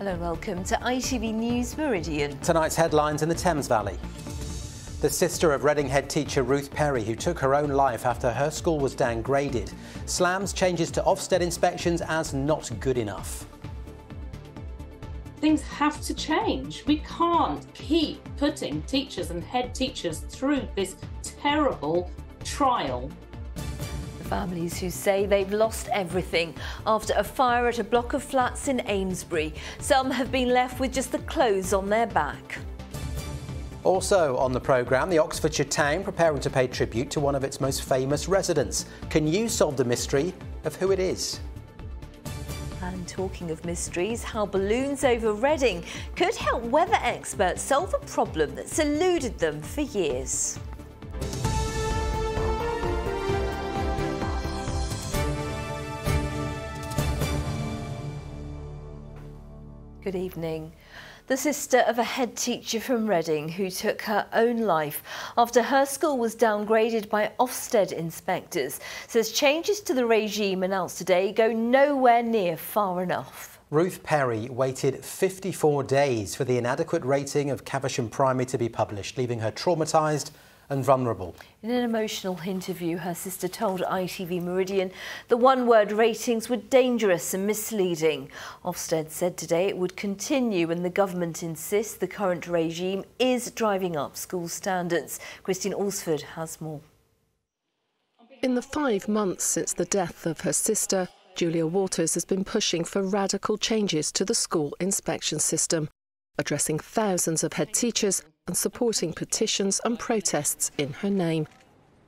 Hello, welcome to ITV News Meridian. Tonight's headlines in the Thames Valley. The sister of Reading head teacher Ruth Perry, who took her own life after her school was downgraded, slams changes to Ofsted inspections as not good enough. Things have to change. We can't keep putting teachers and head teachers through this terrible trial. Families who say they've lost everything after a fire at a block of flats in Amesbury. Some have been left with just the clothes on their back. Also on the programme, the Oxfordshire town preparing to pay tribute to one of its most famous residents. Can you solve the mystery of who it is? And talking of mysteries, how balloons over Reading could help weather experts solve a problem that's eluded them for years. Good evening. The sister of a head teacher from Reading who took her own life after her school was downgraded by Ofsted inspectors says changes to the regime announced today go nowhere near far enough. Ruth Perry waited 54 days for the inadequate rating of Caversham Primary to be published, leaving her traumatised and vulnerable. In an emotional interview, her sister told ITV Meridian the one-word ratings were dangerous and misleading. Ofsted said today it would continue and the government insists the current regime is driving up school standards. Christine Alsford has more. In the 5 months since the death of her sister, Julia Waters has been pushing for radical changes to the school inspection system, addressing thousands of head teachers and supporting petitions and protests in her name.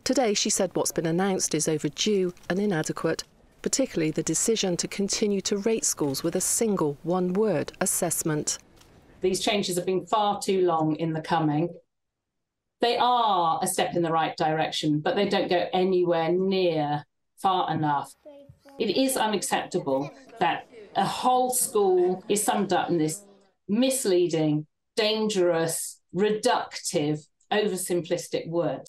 Today, she said what's been announced is overdue and inadequate, particularly the decision to continue to rate schools with a single one-word assessment. These changes have been far too long in the coming. They are a step in the right direction, but they don't go anywhere near far enough. It is unacceptable that a whole school is summed up in this misleading, dangerous, reductive, oversimplistic word.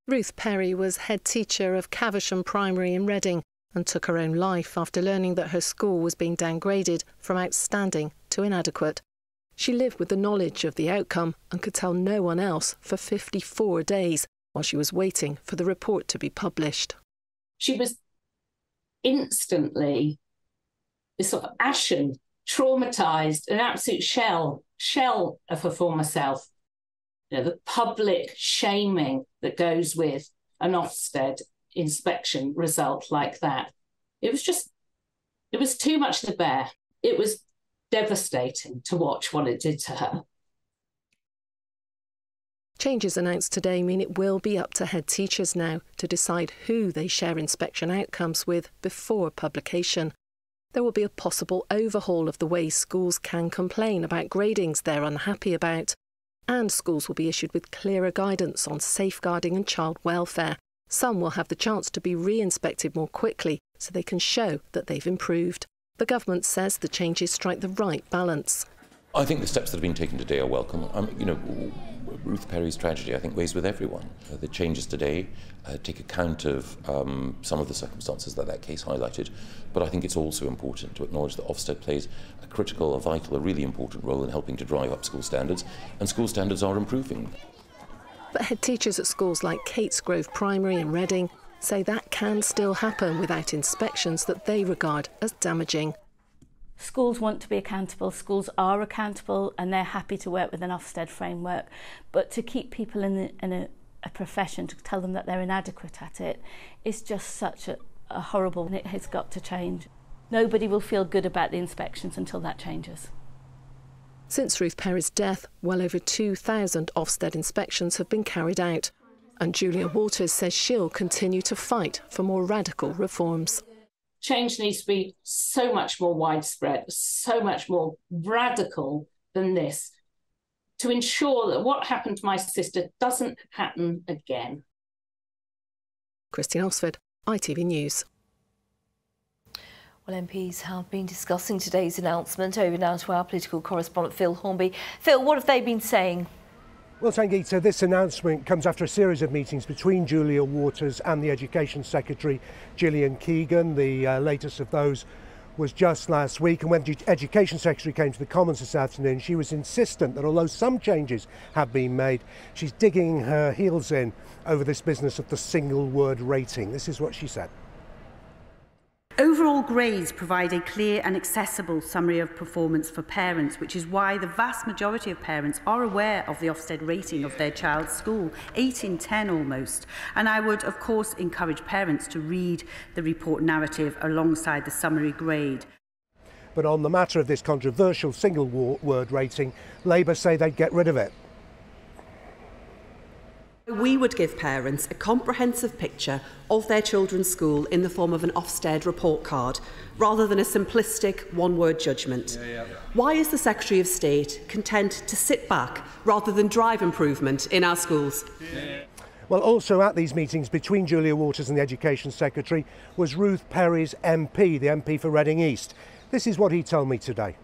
Ruth Perry was head teacher of Caversham Primary in Reading and took her own life after learning that her school was being downgraded from outstanding to inadequate. She lived with the knowledge of the outcome and could tell no one else for 54 days while she was waiting for the report to be published. She was instantly this sort of ashen, traumatised, an absolute shell of her former self. You know, the public shaming that goes with an Ofsted inspection result like that. It was too much to bear. It was devastating to watch what it did to her. Changes announced today mean it will be up to head teachers now to decide who they share inspection outcomes with before publication. There will be a possible overhaul of the way schools can complain about gradings they're unhappy about. And schools will be issued with clearer guidance on safeguarding and child welfare. Some will have the chance to be re-inspected more quickly so they can show that they've improved. The government says the changes strike the right balance. I think the steps that have been taken today are welcome. Ruth Perry's tragedy, I think, weighs with everyone. The changes today take account of some of the circumstances that case highlighted, but I think it's also important to acknowledge that Ofsted plays a critical, a vital, a really important role in helping to drive up school standards, and school standards are improving. But head teachers at schools like Catesgrove Primary in Reading say that can still happen without inspections that they regard as damaging. Schools want to be accountable, schools are accountable, and they're happy to work with an Ofsted framework. But to keep people in a profession, to tell them that they're inadequate at it, is just such a horrible, and it has got to change. Nobody will feel good about the inspections until that changes. Since Ruth Perry's death, well over 2,000 Ofsted inspections have been carried out. And Julia Waters says she'll continue to fight for more radical reforms. Change needs to be so much more widespread, so much more radical than this, to ensure that what happened to my sister doesn't happen again. Christine Alsford, ITV News. Well, MPs have been discussing today's announcement. Over now to our political correspondent Phil Hornby. Phil, what have they been saying? Well, Sangeeta, this announcement comes after a series of meetings between Julia Waters and the Education Secretary, Gillian Keegan. The latest of those was just last week, and when the Education Secretary came to the Commons this afternoon, she was insistent that although some changes have been made, she's digging her heels in over this business of the single word rating. This is what she said. Overall grades provide a clear and accessible summary of performance for parents, which is why the vast majority of parents are aware of the Ofsted rating of their child's school, 8 in 10 almost. And I would, of course, encourage parents to read the report narrative alongside the summary grade. But on the matter of this controversial single word rating, Labour say they'd get rid of it. We would give parents a comprehensive picture of their children's school in the form of an Ofsted report card, rather than a simplistic one-word judgment. Why is the Secretary of State content to sit back rather than drive improvement in our schools? Well, also at these meetings between Julia Waters and the Education Secretary was Ruth Perry's MP, the MP for Reading East. This is what he told me today.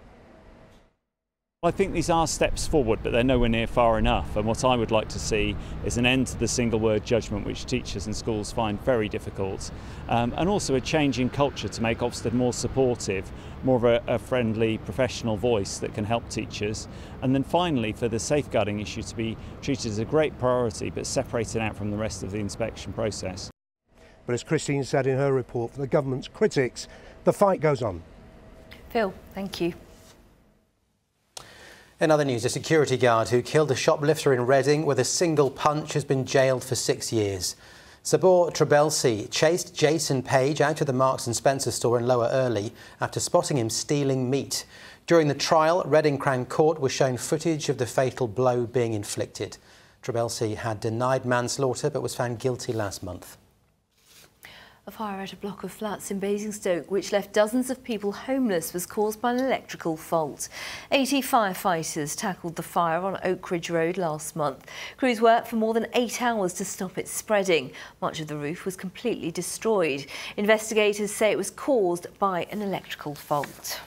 I think these are steps forward, but they're nowhere near far enough. And what I would like to see is an end to the single word judgment, which teachers and schools find very difficult, and also a change in culture to make Ofsted more supportive, more of a friendly professional voice that can help teachers. And then finally, for the safeguarding issue to be treated as a great priority, but separated out from the rest of the inspection process. But as Christine said in her report, for the government's critics, the fight goes on. Phil, thank you. In other news, a security guard who killed a shoplifter in Reading with a single punch has been jailed for 6 years. Sabor Trebelsi chased Jason Page out of the Marks & Spencer store in Lower Early after spotting him stealing meat. During the trial, Reading Crown Court was shown footage of the fatal blow being inflicted. Trebelsi had denied manslaughter but was found guilty last month. A fire at a block of flats in Basingstoke, which left dozens of people homeless, was caused by an electrical fault. 80 firefighters tackled the fire on Oak Ridge Road last month. Crews worked for more than 8 hours to stop it spreading. Much of the roof was completely destroyed. Investigators say it was caused by an electrical fault.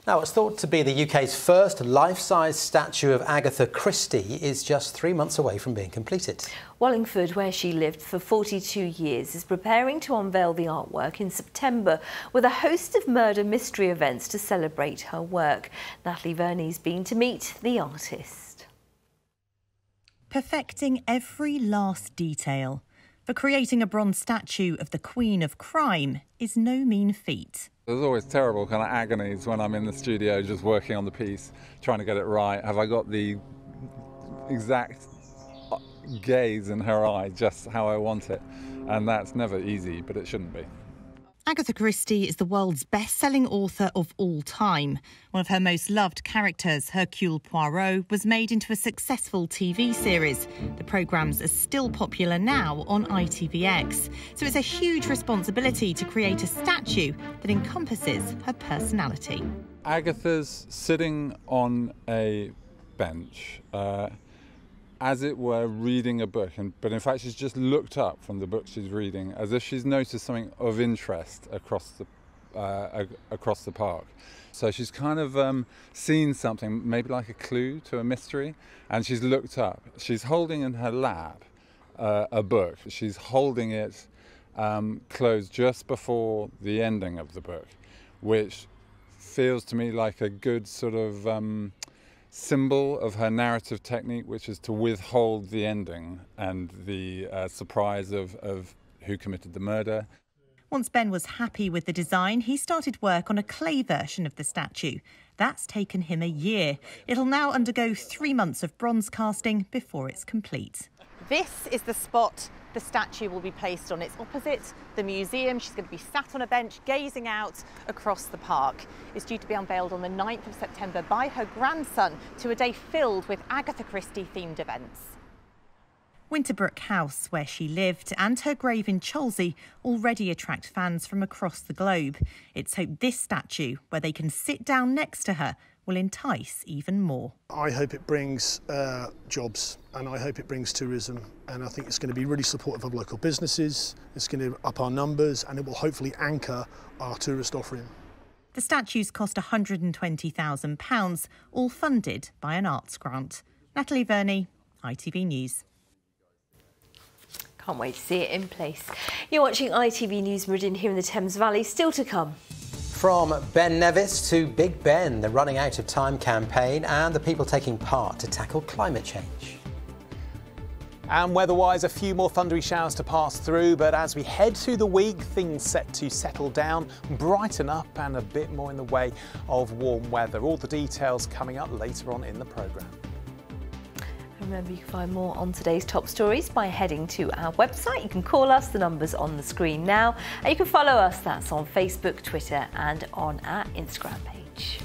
Now, what's thought to be the UK's first life-size statue of Agatha Christie is just 3 months away from being completed. Wallingford, where she lived for 42 years, is preparing to unveil the artwork in September with a host of murder mystery events to celebrate her work. Natalie Verney's been to meet the artist. Perfecting every last detail. For creating a bronze statue of the Queen of Crime is no mean feat. There's always terrible kind of agonies when I'm in the studio just working on the piece, trying to get it right. Have I got the exact gaze in her eye, just how I want it? And that's never easy, but it shouldn't be. Agatha Christie is the world's best-selling author of all time. One of her most loved characters, Hercule Poirot, was made into a successful TV series. The programmes are still popular now on ITVX. So it's a huge responsibility to create a statue that encompasses her personality. Agatha's sitting on a bench, as it were, reading a book, but in fact she's just looked up from the book she's reading, as if she's noticed something of interest across the park. So she's kind of seen something, maybe like a clue to a mystery, and she's looked up. She's holding in her lap a book. She's holding it closed just before the ending of the book, which feels to me like a good sort of symbol of her narrative technique, which is to withhold the ending and the surprise of who committed the murder. Once Ben was happy with the design, he started work on a clay version of the statue. That's taken him a year. It'll now undergo 3 months of bronze casting before it's complete. This is the spot the statue will be placed on. It's opposite the museum. She's going to be sat on a bench gazing out across the park. It's due to be unveiled on the 9th of September by her grandson to a day filled with Agatha Christie themed events. Winterbrook House, where she lived, and her grave in Cholsey already attract fans from across the globe. It's hoped this statue, where they can sit down next to her, will entice even more. I hope it brings jobs, and I hope it brings tourism, and I think it's going to be really supportive of local businesses. It's going to up our numbers, and it will hopefully anchor our tourist offering. The statues cost £120,000, all funded by an arts grant. Natalie Verney, ITV News. Can't wait to see it in place. You're watching ITV News Meridian here in the Thames Valley. Still to come. From Ben Nevis to Big Ben, the Running Out of Time campaign and the people taking part to tackle climate change. And weather-wise, a few more thundery showers to pass through, but as we head through the week, things set to settle down, brighten up and a bit more in the way of warm weather. All the details coming up later on in the programme. Remember, you can find more on today's top stories by heading to our website. You can call us, the number's on the screen now, and you can follow us, that's on Facebook, Twitter and on our Instagram page.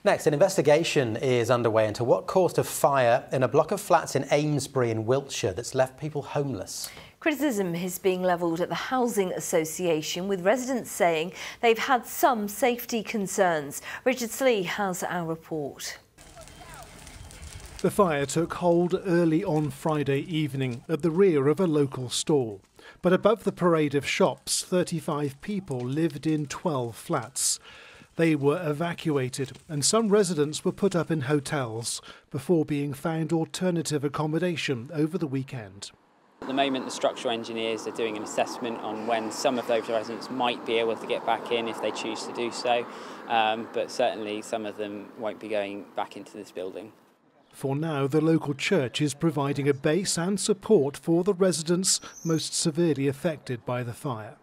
Next, an investigation is underway into what caused a fire in a block of flats in Amesbury in Wiltshire that's left people homeless. Criticism is being levelled at the Housing Association, with residents saying they've had some safety concerns. Richard Slee has our report. The fire took hold early on Friday evening at the rear of a local store. But above the parade of shops, 35 people lived in 12 flats. They were evacuated and some residents were put up in hotels before being found alternative accommodation over the weekend. At the moment, the structural engineers are doing an assessment on when some of those residents might be able to get back in if they choose to do so, but certainly some of them won't be going back into this building. For now, the local church is providing a base and support for the residents most severely affected by the fire.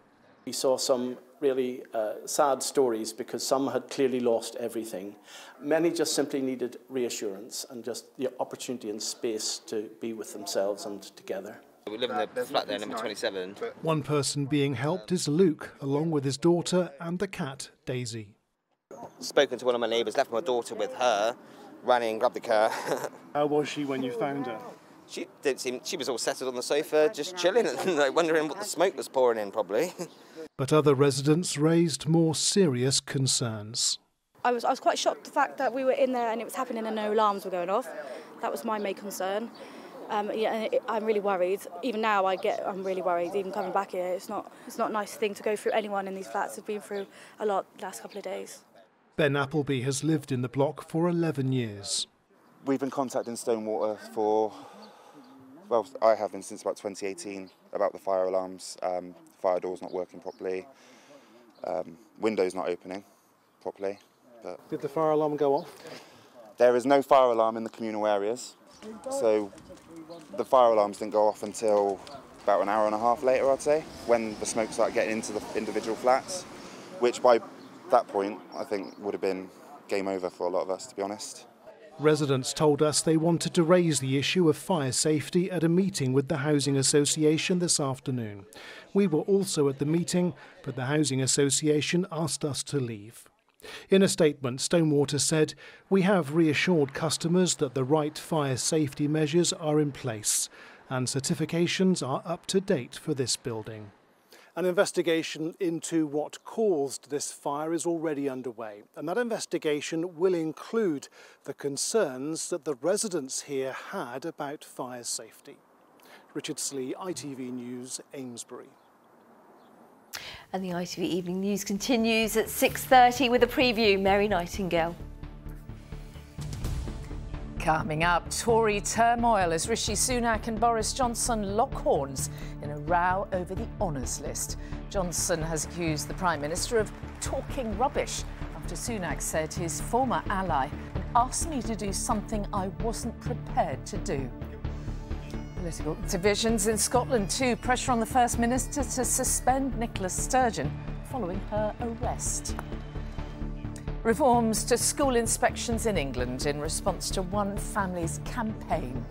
We saw some really sad stories because some had clearly lost everything. Many just simply needed reassurance and just the opportunity and space to be with themselves and together. We live in the flat there, number 27. One person being helped is Luke, along with his daughter and the cat, Daisy. Spoken to one of my neighbours, left my daughter with her, ran in, grabbed the car. How was she when you found her? She was all settled on the sofa, just chilling and like, wondering what the smoke was pouring in, probably. But other residents raised more serious concerns. I was quite shocked the fact that we were in there and it was happening and no alarms were going off. That was my main concern. I'm really worried. Even now, I'm really worried. Even coming back here, it's not a nice thing to go through. Anyone in these flats have been through a lot the last couple of days. Ben Appleby has lived in the block for 11 years. We've been contacting Stonewater for, well, I have been since about 2018 about the fire alarms. Fire door's not working properly, windows not opening properly. But did the fire alarm go off? There is no fire alarm in the communal areas, so the fire alarms didn't go off until about an hour and a half later, I'd say, when the smoke started getting into the individual flats, which by that point I think would have been game over for a lot of us, to be honest. Residents told us they wanted to raise the issue of fire safety at a meeting with the Housing Association this afternoon. We were also at the meeting, but the Housing Association asked us to leave. In a statement, Stonewater said, "We have reassured customers that the right fire safety measures are in place and certifications are up to date for this building." An investigation into what caused this fire is already underway, and that investigation will include the concerns that the residents here had about fire safety. Richard Slee, ITV News, Amesbury. And the ITV Evening News continues at 6:30 with a preview. Mary Nightingale. Coming up, Tory turmoil as Rishi Sunak and Boris Johnson lock horns in a row over the honours list. Johnson has accused the Prime Minister of talking rubbish after Sunak said his former ally asked me to do something I wasn't prepared to do. Political divisions in Scotland too. Pressure on the First Minister to suspend Nicola Sturgeon following her arrest. Reforms to school inspections in England in response to one family's campaign.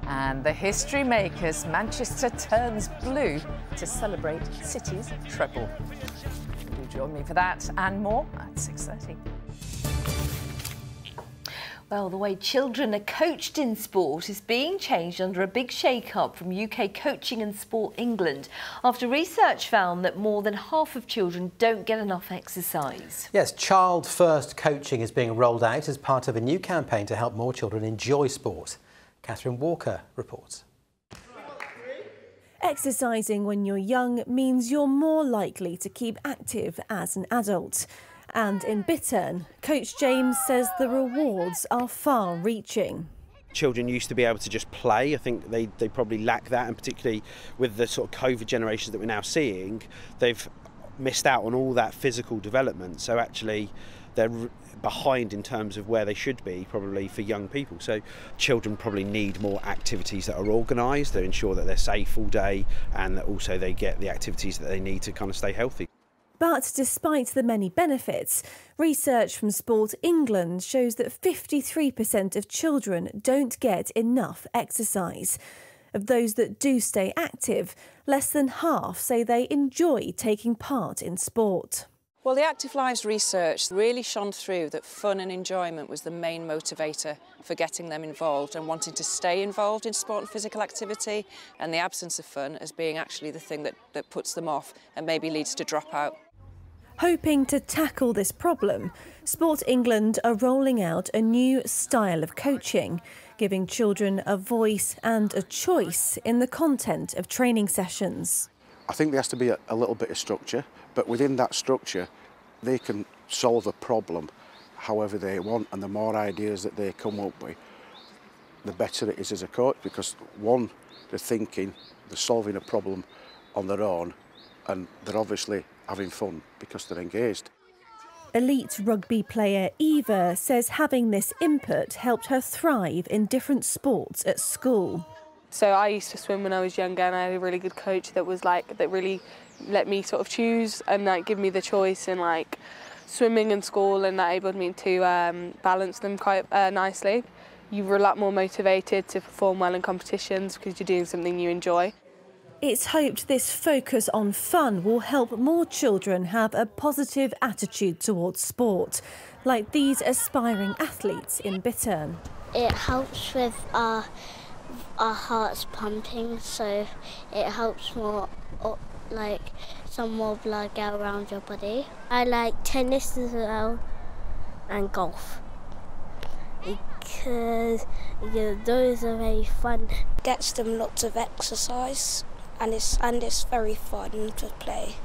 And the history makers, Manchester turns blue to celebrate City's treble. Do join me for that and more at 6:30. Well, the way children are coached in sport is being changed under a big shake-up from UK Coaching and Sport England after research found that more than half of children don't get enough exercise. Yes, Child First coaching is being rolled out as part of a new campaign to help more children enjoy sport. Catherine Walker reports. Exercising when you're young means you're more likely to keep active as an adult. And in Bittern, Coach James says the rewards are far-reaching. Children used to be able to just play. I think they probably lack that, and particularly with the sort of COVID generations that we're now seeing, they've missed out on all that physical development. So actually they're behind in terms of where they should be probably for young people. So children probably need more activities that are organised, that ensure that they're safe all day, and that also they get the activities that they need to kind of stay healthy. But despite the many benefits, research from Sport England shows that 53% of children don't get enough exercise. Of those that do stay active, less than half say they enjoy taking part in sport. Well, the Active Lives research really shone through that fun and enjoyment was the main motivator for getting them involved and wanting to stay involved in sport and physical activity, and the absence of fun as being actually the thing that puts them off and maybe leads to dropout. Hoping to tackle this problem, Sport England are rolling out a new style of coaching, giving children a voice and a choice in the content of training sessions. I think there has to be a little bit of structure, but within that structure they can solve a problem however they want, and the more ideas that they come up with, the better it is as a coach, because one, they're thinking, they're solving a problem on their own, and they're obviously having fun because they're engaged. Elite rugby player Eva says having this input helped her thrive in different sports at school. So I used to swim when I was younger, and I had a really good coach that was that really let me sort of choose and give me the choice in swimming and school, and that enabled me to balance them quite nicely. You were a lot more motivated to perform well in competitions because you're doing something you enjoy. It's hoped this focus on fun will help more children have a positive attitude towards sport, like these aspiring athletes in Bittern. It helps with our hearts pumping, so it helps more, some more blood get around your body. I like tennis as well and golf because those are very fun. Gets them lots of exercise. And it's very fun to play.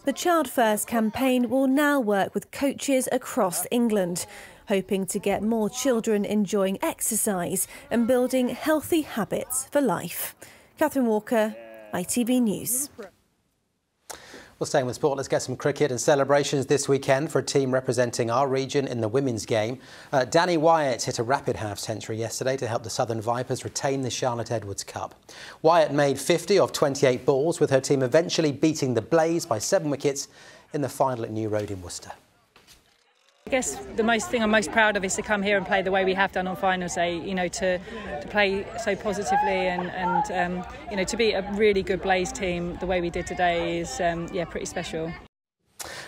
The Child First campaign will now work with coaches across England, hoping to get more children enjoying exercise and building healthy habits for life. Catherine Walker, ITV News. Well, staying with sport, let's get some cricket and celebrations this weekend for a team representing our region in the women's game. Danny Wyatt hit a rapid half-century yesterday to help the Southern Vipers retain the Charlotte Edwards Cup. Wyatt made 50 of 28 balls, with her team eventually beating the Blaze by 7 wickets in the final at New Road in Worcester. I guess the thing I'm most proud of is to come here and play the way we have done on finals day. To play so positively and to beat a really good Blaze team the way we did today is pretty special.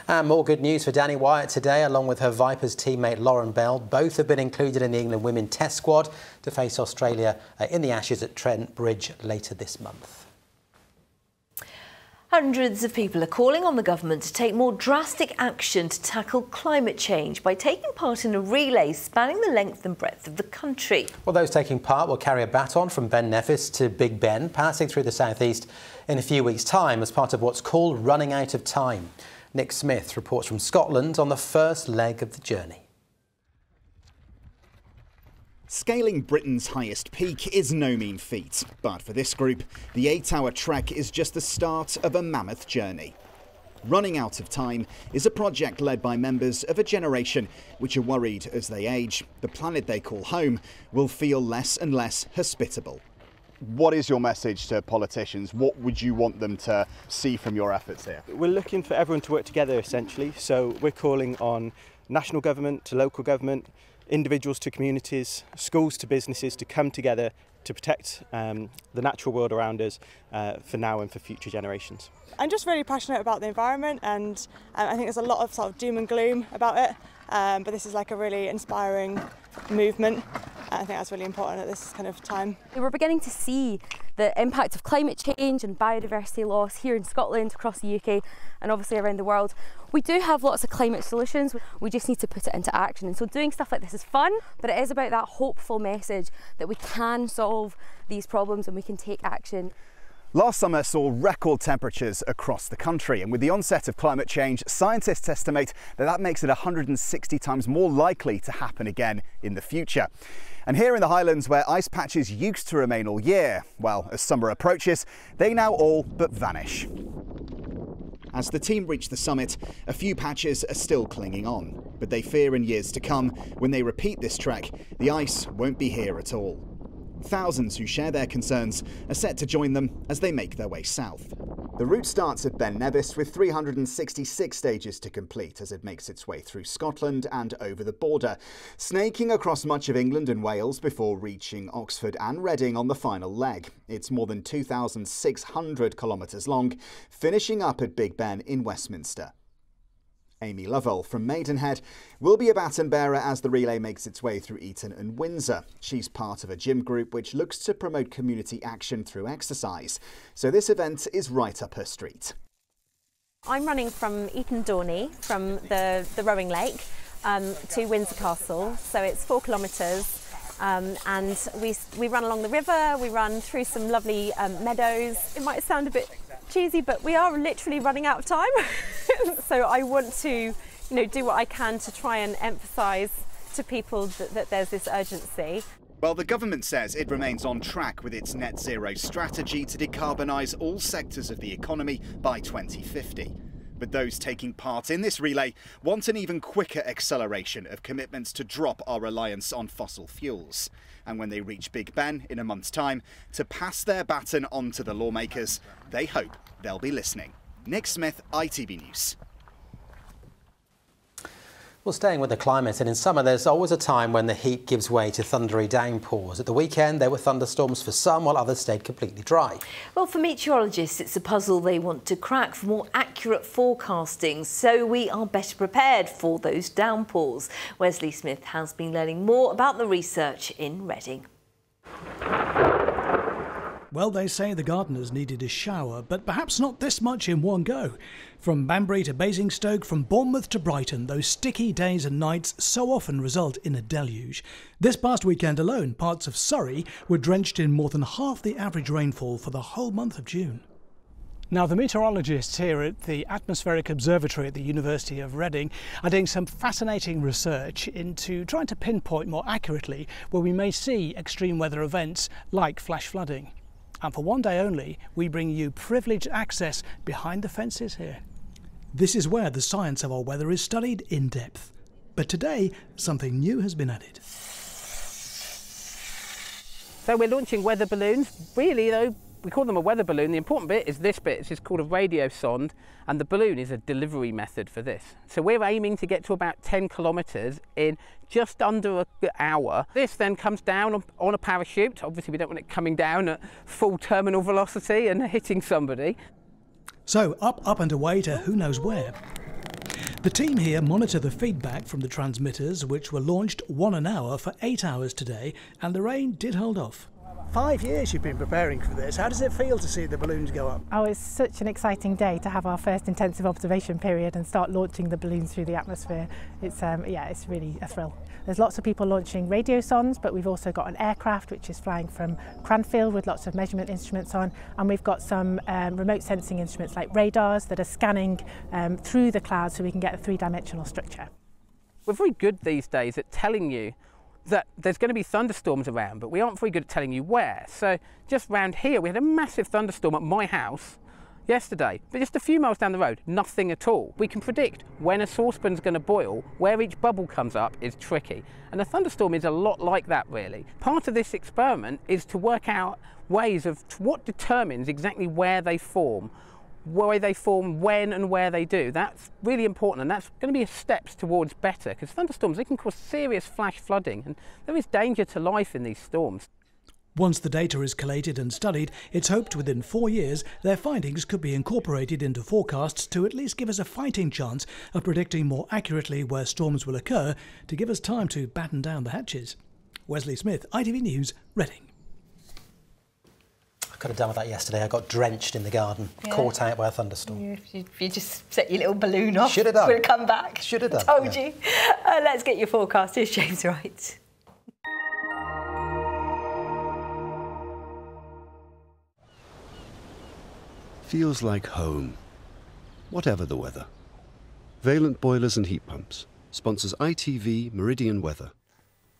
And more good news for Danny Wyatt today, along with her Vipers teammate Lauren Bell. Both have been included in the England women test squad to face Australia in the Ashes at Trent Bridge later this month. Hundreds of people are calling on the government to take more drastic action to tackle climate change by taking part in a relay spanning the length and breadth of the country. Well, those taking part will carry a baton from Ben Nevis to Big Ben, passing through the southeast in a few weeks' time as part of what's called Running Out of Time. Nick Smith reports from Scotland on the first leg of the journey. Scaling Britain's highest peak is no mean feat, but for this group, the 8-hour trek is just the start of a mammoth journey. Running Out of Time is a project led by members of a generation which are worried as they age, the planet they call home will feel less and less hospitable. What is your message to politicians? What would you want them to see from your efforts here? We're looking for everyone to work together, essentially, so we're calling on national government to local government, individuals to communities, schools to businesses to come together to protect the natural world around us for now and for future generations. I'm just really passionate about the environment, and I think there's a lot of sort of doom and gloom about it, but this is like a really inspiring movement. I think that's really important at this kind of time. We're beginning to see the impact of climate change and biodiversity loss here in Scotland, across the UK and obviously around the world. We do have lots of climate solutions, we just need to put it into action, and so doing stuff like this is fun, but it is about that hopeful message that we can solve these problems and we can take action. Last summer saw record temperatures across the country, and with the onset of climate change, scientists estimate that makes it 160 times more likely to happen again in the future. And here in the Highlands, where ice patches used to remain all year, well, as summer approaches, they now all but vanish. As the team reach the summit, a few patches are still clinging on, but they fear in years to come, when they repeat this trek, the ice won't be here at all. Thousands who share their concerns are set to join them as they make their way south. The route starts at Ben Nevis with 366 stages to complete as it makes its way through Scotland and over the border, snaking across much of England and Wales before reaching Oxford and Reading on the final leg. It's more than 2,600 kilometres long, finishing up at Big Ben in Westminster. Amy Lovell from Maidenhead will be a baton bearer as the relay makes its way through Eton and Windsor. She's part of a gym group which looks to promote community action through exercise, so this event is right up her street. I'm running from Eton Dorney, from the rowing lake, to Windsor Castle, so it's 4 kilometres. And we run along the river, we run through some lovely meadows. It might sound a bit cheesy, but we are literally running out of time. So I want to, do what I can to try and emphasise to people that there's this urgency. Well, the government says it remains on track with its net zero strategy to decarbonise all sectors of the economy by 2050. But those taking part in this relay want an even quicker acceleration of commitments to drop our reliance on fossil fuels. And when they reach Big Ben in a month's time, to pass their baton on to the lawmakers, they hope they'll be listening. Nick Smith, ITV News. Well, staying with the climate, and in summer there's always a time when the heat gives way to thundery downpours. At the weekend there were thunderstorms for some, while others stayed completely dry. Well, for meteorologists it's a puzzle they want to crack for more accurate forecasting, so we are better prepared for those downpours. Wesley Smith has been learning more about the research in Reading. Well, they say the gardeners needed a shower, but perhaps not this much in one go. From Banbury to Basingstoke, from Bournemouth to Brighton, those sticky days and nights so often result in a deluge. This past weekend alone, parts of Surrey were drenched in more than half the average rainfall for the whole month of June. Now, the meteorologists here at the Atmospheric Observatory at the University of Reading are doing some fascinating research into trying to pinpoint more accurately where we may see extreme weather events like flash flooding. And for one day only, we bring you privileged access behind the fences here. This is where the science of our weather is studied in depth. But today, something new has been added. So we're launching weather balloons. Really, though, we call them a weather balloon. The important bit is this bit. It's called a radiosonde, and the balloon is a delivery method for this. So we're aiming to get to about 10 kilometres in just under an hour. This then comes down on a parachute. Obviously, we don't want it coming down at full terminal velocity and hitting somebody. So up and away to who knows where. The team here monitor the feedback from the transmitters, which were launched 1 an hour for 8 hours today, and the rain did hold off. 5 years you've been preparing for this. How does it feel to see the balloons go up? Oh, it's such an exciting day to have our first intensive observation period and start launching the balloons through the atmosphere. It's it's really a thrill. There's lots of people launching radiosondes, but we've also got an aircraft which is flying from Cranfield with lots of measurement instruments on, and we've got some remote sensing instruments like radars that are scanning through the clouds so we can get a three-dimensional structure. We're very good these days at telling you that there's going to be thunderstorms around, but we aren't very good at telling you where. So just round here, we had a massive thunderstorm at my house yesterday, but just a few miles down the road, nothing at all. We can predict when a saucepan's going to boil. Where each bubble comes up is tricky, and a thunderstorm is a lot like that, really. Part of this experiment is to work out ways of what determines exactly where they form, when and where they do. That's really important, and that's going to be steps towards better, because thunderstorms, they can cause serious flash flooding, and there is danger to life in these storms. Once the data is collated and studied, it's hoped within 4 years their findings could be incorporated into forecasts to at least give us a fighting chance of predicting more accurately where storms will occur, to give us time to batten down the hatches. Wesley Smith, ITV News, Reading. I could have done with that yesterday. I got drenched in the garden, caught out by a thunderstorm. You just set your little balloon off. Should have done. Would have come back. Should have done. Told you. Let's get your forecast. Here's James Wright. feels like home, whatever the weather. Valent Boilers and Heat Pumps sponsors ITV Meridian Weather.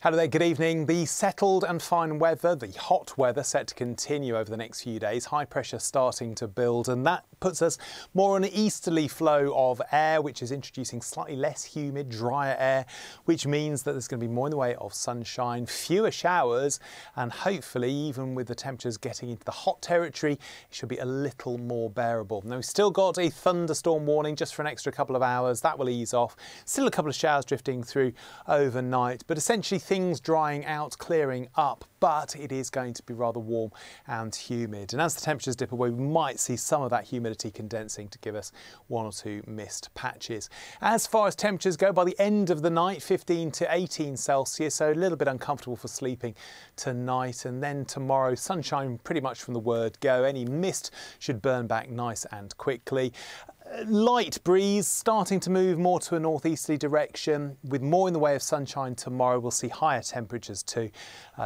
Hello there, good evening. The settled and fine weather, the hot weather, set to continue over the next few days. High pressure starting to build, and that puts us more on an easterly flow of air, which is introducing slightly less humid, drier air, which means that there's going to be more in the way of sunshine, fewer showers, and hopefully, even with the temperatures getting into the hot territory, it should be a little more bearable. Now, we've still got a thunderstorm warning just for an extra couple of hours. That will ease off. Still a couple of showers drifting through overnight, but essentially things drying out, clearing up, but it is going to be rather warm and humid. And as the temperatures dip away, we might see some of that humidity condensing to give us one or two mist patches. As far as temperatures go, by the end of the night, 15 to 18 Celsius, so a little bit uncomfortable for sleeping tonight. And then tomorrow, sunshine pretty much from the word go. Any mist should burn back nice and quickly. Light breeze starting to move more to a northeasterly direction with more in the way of sunshine tomorrow. We'll see higher temperatures too,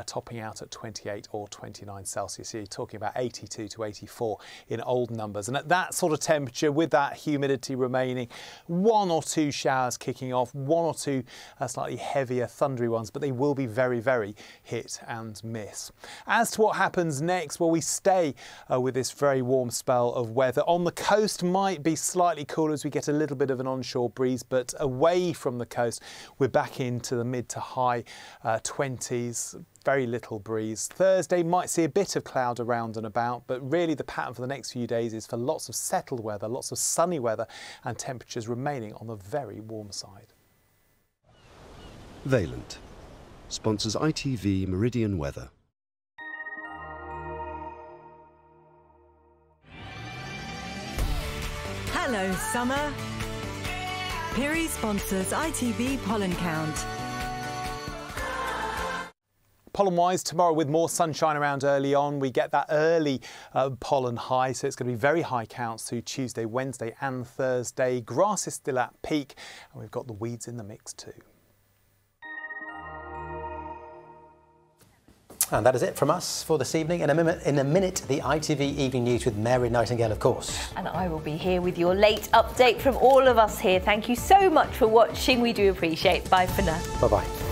topping out at 28 or 29 Celsius. So you're talking about 82 to 84 in old numbers. And at that sort of temperature, with that humidity remaining, one or two showers kicking off, one or two slightly heavier thundery ones, but they will be very, very hit and miss. As to what happens next, well, we stay with this very warm spell of weather. On the coast might be slightly cooler as we get a little bit of an onshore breeze, but away from the coast we're back into the mid to high 20s, very little breeze. Thursday might see a bit of cloud around and about, but really the pattern for the next few days is for lots of settled weather, lots of sunny weather, and temperatures remaining on the very warm side. Valent sponsors ITV Meridian Weather. Hello, summer. Piri sponsors ITV Pollen Count. Pollen-wise, tomorrow with more sunshine around early on, we get that early pollen high, so it's going to be very high counts through Tuesday, Wednesday and Thursday. Grass is still at peak, and we've got the weeds in the mix too. And that is it from us for this evening. In a minute, the ITV Evening News with Mary Nightingale, of course. And I will be here with your late update from all of us here. Thank you so much for watching. We do appreciate it. Bye for now. Bye-bye.